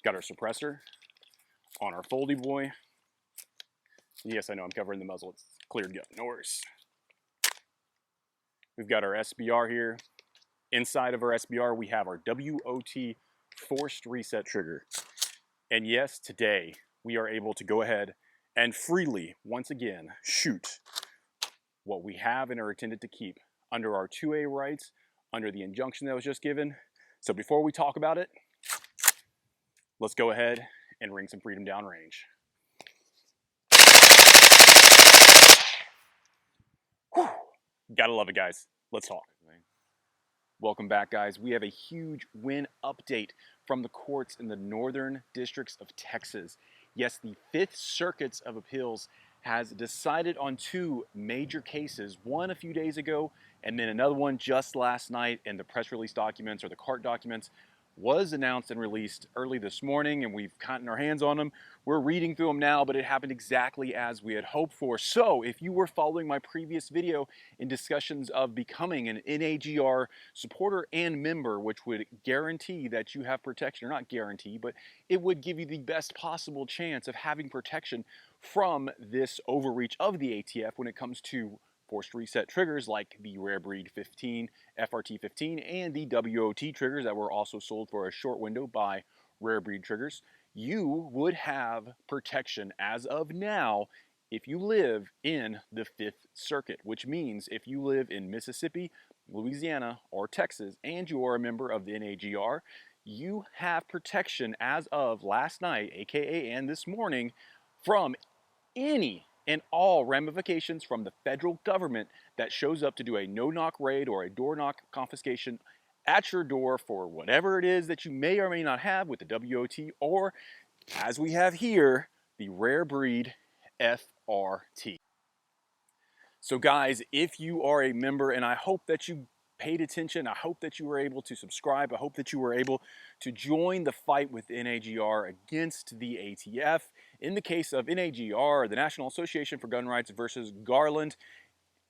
Got our suppressor on our Foldy boy. Yes, I know I'm covering the muzzle. It's cleared gun, no worries. We've got our SBR here. Inside of our SBR, we have our WOT forced reset trigger. And yes, today we are able to go ahead and freely, once again, shoot what we have and are intended to keep under our 2A rights, under the injunction that was just given. So before we talk about it, let's go ahead and ring some freedom downrange. Whew. Gotta love it, guys. Let's talk. Welcome back, guys. We have a huge win update from the courts in the northern districts of Texas. Yes, the Fifth Circuit of Appeals has decided on two major cases, one a few days ago and then another one just last night, and the press release documents or the court documents was announced and released early this morning, and we've gotten our hands on them. We're reading through them now, but it happened exactly as we had hoped for. So if you were following my previous video in discussions of becoming an NAGR supporter and member, which would guarantee that you have protection, or not guarantee, but it would give you the best possible chance of having protection from this overreach of the ATF when it comes to forced reset triggers like the Rare Breed 15, FRT-15, and the WOT triggers that were also sold for a short window by Rare Breed Triggers, you would have protection as of now if you live in the Fifth Circuit, which means if you live in Mississippi, Louisiana, or Texas, and you are a member of the NAGR, you have protection as of last night, aka and this morning, from any and all ramifications from the federal government that shows up to do a no-knock raid or a door-knock confiscation at your door for whatever it is that you may or may not have with the WOT, or, as we have here, the Rare Breed FRT. So guys, if you are a member, and I hope that you paid attention, I hope that you were able to subscribe, I hope that you were able to join the fight with NAGR against the ATF. In the case of NAGR, the National Association for Gun Rights versus Garland,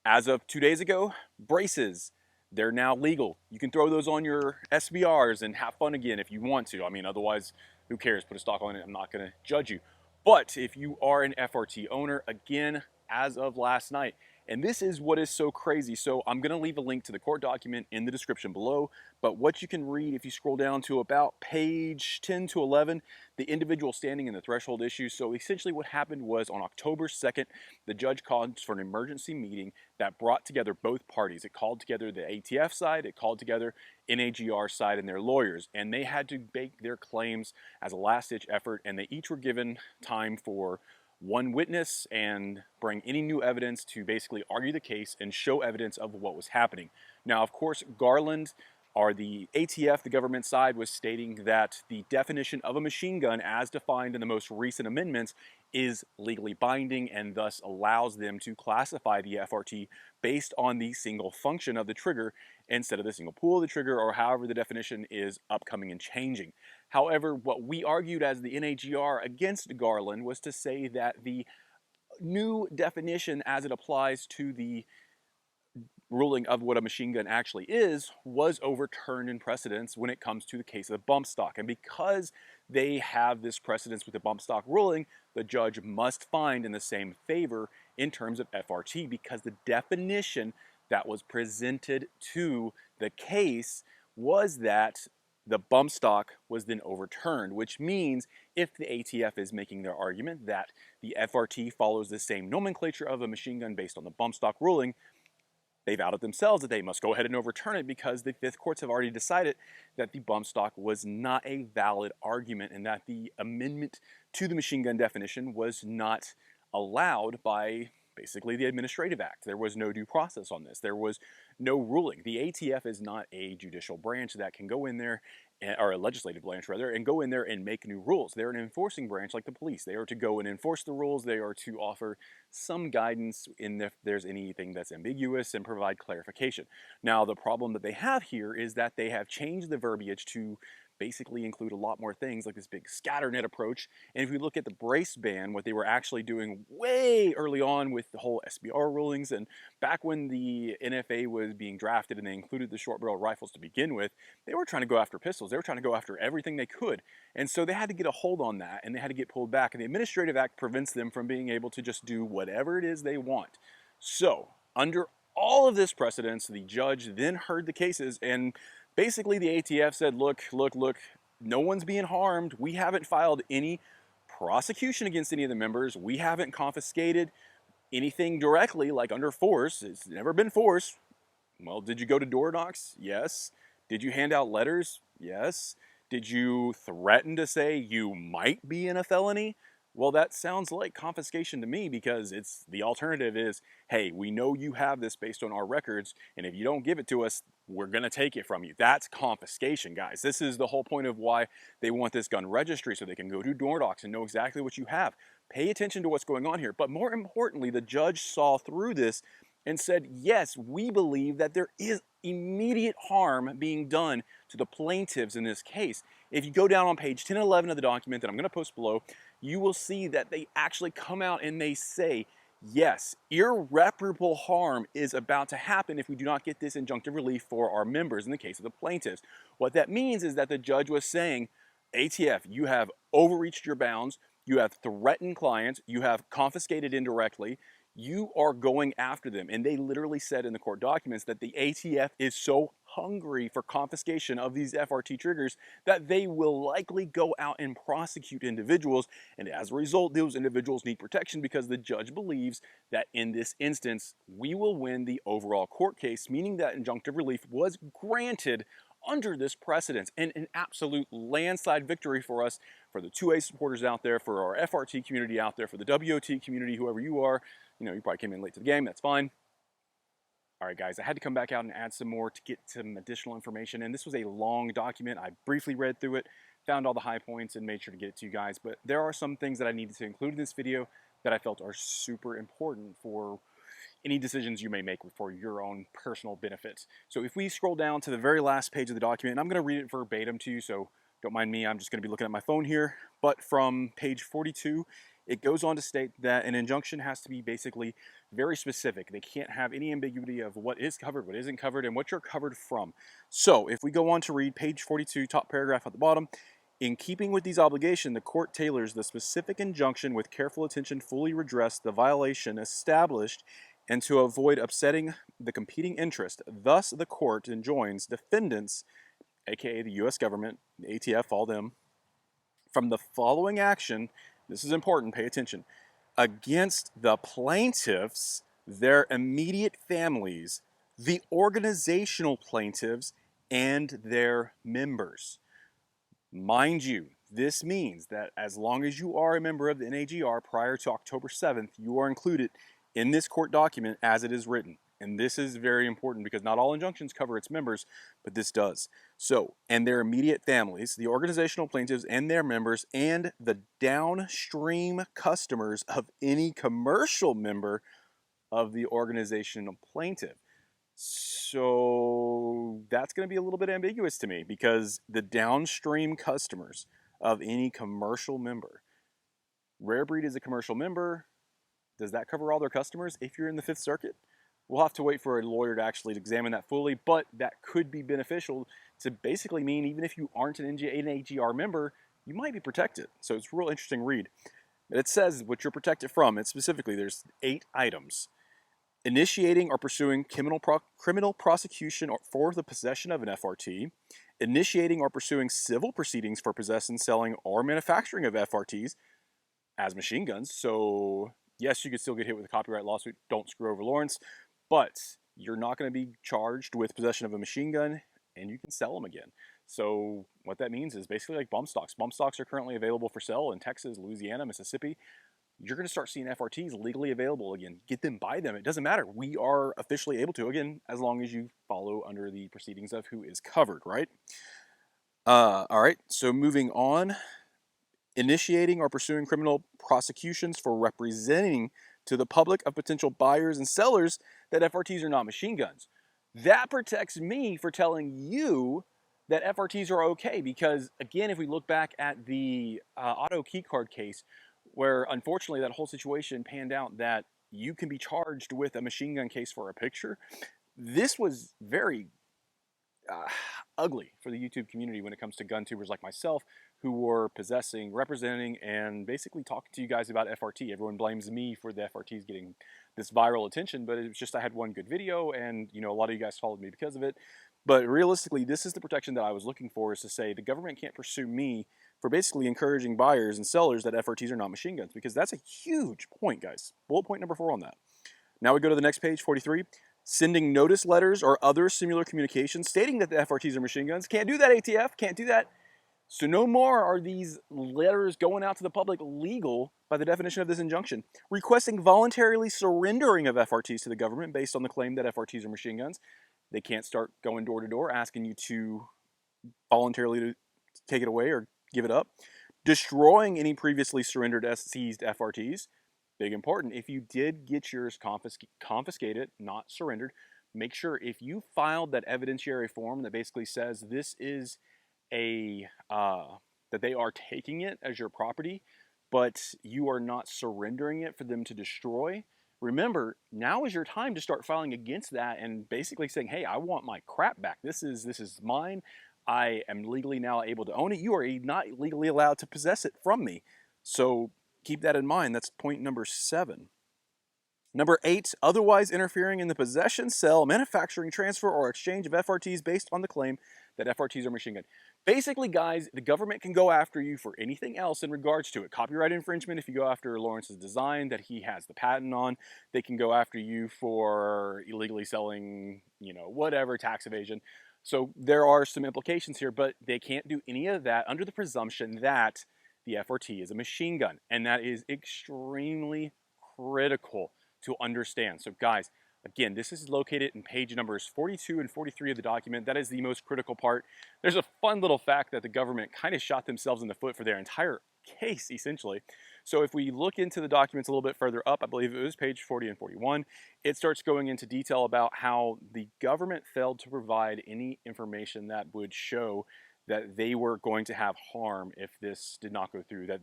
as of 2 days ago, braces, they're now legal. You can throw those on your SBRs and have fun again if you want to. I mean, otherwise, who cares? Put a stock on it. I'm not going to judge you. But if you are an FRT owner, again, as of last night, and this is what is so crazy. So I'm going to leave a link to the court document in the description below. But what you can read if you scroll down to about page 10 to 11, the individual standing and the threshold issues. So essentially what happened was on October 2nd, the judge called for an emergency meeting that brought together both parties. It called together the ATF side, it called together NAGR side and their lawyers. And they had to make their claims as a last-ditch effort, and they each were given time for one witness and bring any new evidence to basically argue the case and show evidence of what was happening. Now, of course, Garland, or the ATF, the government side, was stating that the definition of a machine gun as defined in the most recent amendments is legally binding and thus allows them to classify the FRT based on the single function of the trigger instead of the single pull of the trigger, or however the definition is upcoming and changing. However, what we argued as the NAGR against Garland was to say that the new definition as it applies to the ruling of what a machine gun actually is was overturned in precedence when it comes to the case of the bump stock. And because they have this precedence with the bump stock ruling, the judge must find in the same favor in terms of FRT, because the definition that was presented to the case was that the bump stock was then overturned, which means if the ATF is making their argument that the FRT follows the same nomenclature of a machine gun based on the bump stock ruling, they've outed themselves that they must go ahead and overturn it, because the Fifth Courts have already decided that the bump stock was not a valid argument and that the amendment to the machine gun definition was not allowed by basically the Administrative Act. There was no due process on this. There was no ruling. The ATF is not a judicial branch that can go in there, or a legislative branch rather, and go in there and make new rules. They're an enforcing branch like the police. They are to go and enforce the rules. They are to offer some guidance if there's anything that's ambiguous and provide clarification. Now, the problem that they have here is that they have changed the verbiage to basically include a lot more things like this big scatter net approach. And if we look at the brace ban, what they were actually doing way early on with the whole SBR rulings, and back when the NFA was being drafted and they included the short barrel rifles to begin with, they were trying to go after pistols. They were trying to go after everything they could. And so they had to get a hold on that, and they had to get pulled back. And the Administrative Act prevents them from being able to just do whatever it is they want. So under all of this precedence, the judge then heard the cases, and basically the ATF said, look, no one's being harmed. We haven't filed any prosecution against any of the members. We haven't confiscated anything directly, like under force. It's never been force. Well, did you go to door knocks? Yes. Did you hand out letters? Yes. Did you threaten to say you might be in a felony? Well, that sounds like confiscation to me, because it's the alternative is, hey, we know you have this based on our records, and if you don't give it to us, we're going to take it from you. That's confiscation, guys. This is the whole point of why they want this gun registry, so they can go to door knocks and know exactly what you have. Pay attention to what's going on here. But more importantly, the judge saw through this and said, yes, we believe that there is immediate harm being done to the plaintiffs in this case. If you go down on page 10 and 11 of the document that I'm going to post below, you will see that they actually come out and they say, yes, irreparable harm is about to happen if we do not get this injunctive relief for our members in the case of the plaintiffs. What that means is that the judge was saying, ATF, you have overreached your bounds, you have threatened clients, you have confiscated indirectly, you are going after them. And they literally said in the court documents that the ATF is so hungry for confiscation of these FRT triggers that they will likely go out and prosecute individuals. And as a result, those individuals need protection, because the judge believes that in this instance, we will win the overall court case, meaning that injunctive relief was granted under this precedence, and an absolute landslide victory for us, for the 2A supporters out there, for our FRT community out there, for the WOT community, whoever you are. You know, you probably came in late to the game, that's fine. All right, guys, I had to come back out and add some more to get some additional information, and this was a long document. I briefly read through it, found all the high points, and made sure to get it to you guys, but there are some things that I needed to include in this video that I felt are super important for any decisions you may make for your own personal benefits. So if we scroll down to the very last page of the document, and I'm going to read it verbatim to you, so don't mind me, I'm just going to be looking at my phone here, but from page 42, it goes on to state that an injunction has to be basically very specific. They can't have any ambiguity of what is covered, what isn't covered, and what you're covered from. So if we go on to read page 42, top paragraph at the bottom, in keeping with these obligations, the court tailors the specific injunction with careful attention fully redress the violation established and to avoid upsetting the competing interest. Thus, the court enjoins defendants, aka the U.S. government, the ATF, all them, from the following action, this is important, pay attention, against the plaintiffs, their immediate families, the organizational plaintiffs, and their members. Mind you, this means that as long as you are a member of the NAGR prior to October 7th, you are included in this court document as it is written. And this is very important because not all injunctions cover its members, but this does. So, and their immediate families, the organizational plaintiffs and their members, and the downstream customers of any commercial member of the organizational plaintiff. So that's going to be a little bit ambiguous to me, because the downstream customers of any commercial member. Rare Breed is a commercial member. Does that cover all their customers if you're in the Fifth Circuit? We'll have to wait for a lawyer to actually examine that fully, but that could be beneficial to basically mean even if you aren't an NAGR member, you might be protected. So it's a real interesting read. It says what you're protected from. It's specifically, there's 8 items. Initiating or pursuing criminal prosecution for the possession of an FRT, initiating or pursuing civil proceedings for possessing, selling, or manufacturing of FRTs as machine guns. So yes, you could still get hit with a copyright lawsuit. Don't screw over Lawrence, but you're not going to be charged with possession of a machine gun, and you can sell them again. So what that means is basically like bump stocks. Bump stocks are currently available for sale in Texas, Louisiana, Mississippi. You're going to start seeing FRTs legally available again. Get them, buy them. It doesn't matter. We are officially able to, again, as long as you follow under the proceedings of who is covered, right? All right, so moving on. Initiating or pursuing criminal prosecutions for representing to the public of potential buyers and sellers that FRTs are not machine guns. That protects me for telling you that FRTs are okay because, again, if we look back at the auto key card case, where unfortunately that whole situation panned out that you can be charged with a machine gun case for a picture, this was very uh, ugly for the YouTube community when it comes to gun tubers like myself who were possessing, representing, and basically talking to you guys about FRT. Everyone blames me for the FRTs getting this viral attention, but it was just I had one good video and a lot of you guys followed me because of it. But realistically, this is the protection that I was looking for, is to say the government can't pursue me for basically encouraging buyers and sellers that FRTs are not machine guns, because that's a huge point, guys. Bullet point number 4 on that. Now we go to the next page, 43. Sending notice letters or other similar communications stating that the FRTs are machine guns. Can't do that, ATF. Can't do that. So no more are these letters going out to the public legal by the definition of this injunction. Requesting voluntarily surrendering of FRTs to the government based on the claim that FRTs are machine guns. They can't start going door to door asking you to voluntarily take it away or give it up. Destroying any previously surrendered seized FRTs. Big important, if you did get yours confiscated, not surrendered, make sure if you filed that evidentiary form that basically says this is that they are taking it as your property, but you are not surrendering it for them to destroy. Remember, now is your time to start filing against that and basically saying, hey, I want my crap back. This is mine. I am legally now able to own it. You are not legally allowed to possess it from me. So keep that in mind. That's point number 7. Number 8, otherwise interfering in the possession, sale, manufacturing, transfer, or exchange of FRTs based on the claim that FRTs are machine gun. Basically, guys, the government can go after you for anything else in regards to it. Copyright infringement, if you go after Lawrence's design that he has the patent on, they can go after you for illegally selling, whatever, tax evasion. So there are some implications here, but they can't do any of that under the presumption that the FRT is a machine gun. And that is extremely critical to understand. So guys, again, this is located in page numbers 42 and 43 of the document. That is the most critical part. There's a fun little fact that the government kind of shot themselves in the foot for their entire case, essentially. So if we look into the documents a little bit further up, I believe it was page 40 and 41, it starts going into detail about how the government failed to provide any information that would show that they were going to have harm if this did not go through, that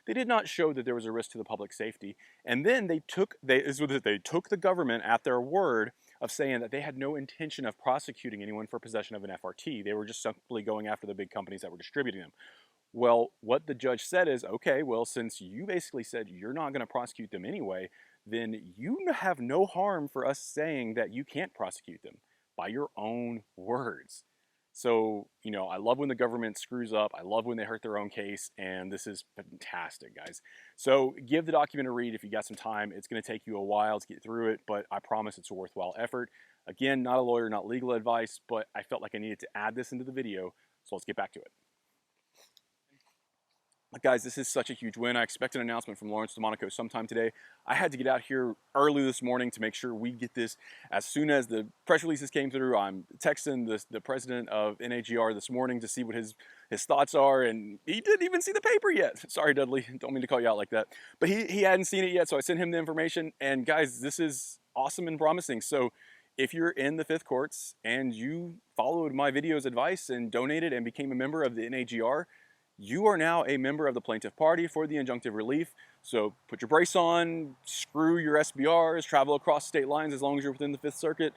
they did not show that there was a risk to the public safety. And then they took the government at their word of saying that they had no intention of prosecuting anyone for possession of an FRT. They were just simply going after the big companies that were distributing them. Well, what the judge said is, okay, well, since you basically said you're not going to prosecute them anyway, then you have no harm for us saying that you can't prosecute them by your own words. So, I love when the government screws up. I love when they hurt their own case, and this is fantastic, guys. So give the document a read if you got some time. It's going to take you a while to get through it, but I promise it's a worthwhile effort. Again, not a lawyer, not legal advice, but I felt like I needed to add this into the video, so let's get back to it. Guys, this is such a huge win. I expect an announcement from Lawrence DeMonico sometime today. I had to get out here early this morning to make sure we get this as soon as the press releases came through. I'm texting the president of NAGR this morning to see what his thoughts are, and he didn't even see the paper yet. Sorry, Dudley, don't mean to call you out like that. But he hadn't seen it yet, so I sent him the information. And guys, this is awesome and promising. So if you're in the 5th courts and you followed my video's advice and donated and became a member of the NAGR, you are now a member of the plaintiff party for the injunctive relief. So put your brace on, screw your SBRs, travel across state lines as long as you're within the 5th Circuit.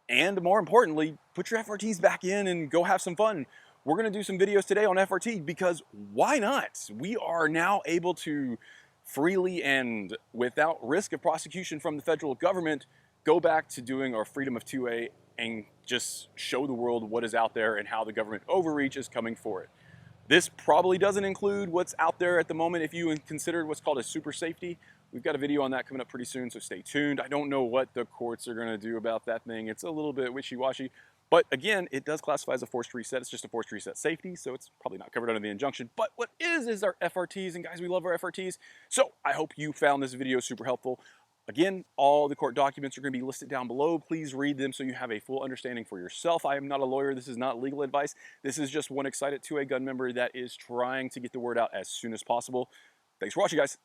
And more importantly, put your FRTs back in and go have some fun. We're going to do some videos today on FRT because why not? We are now able to freely and without risk of prosecution from the federal government go back to doing our freedom of 2A and just show the world what is out there and how the government overreach is coming for it. This probably doesn't include what's out there at the moment if you consider what's called a super safety. We've got a video on that coming up pretty soon, so stay tuned. I don't know what the courts are going to do about that thing. It's a little bit wishy-washy. But again, it does classify as a forced reset. It's just a forced reset safety, so it's probably not covered under the injunction. But what is our FRTs, and guys, we love our FRTs. So I hope you found this video super helpful. Again, all the court documents are going to be listed down below. Please read them so you have a full understanding for yourself. I am not a lawyer. This is not legal advice. This is just one excited 2A gun member that is trying to get the word out as soon as possible. Thanks for watching, guys.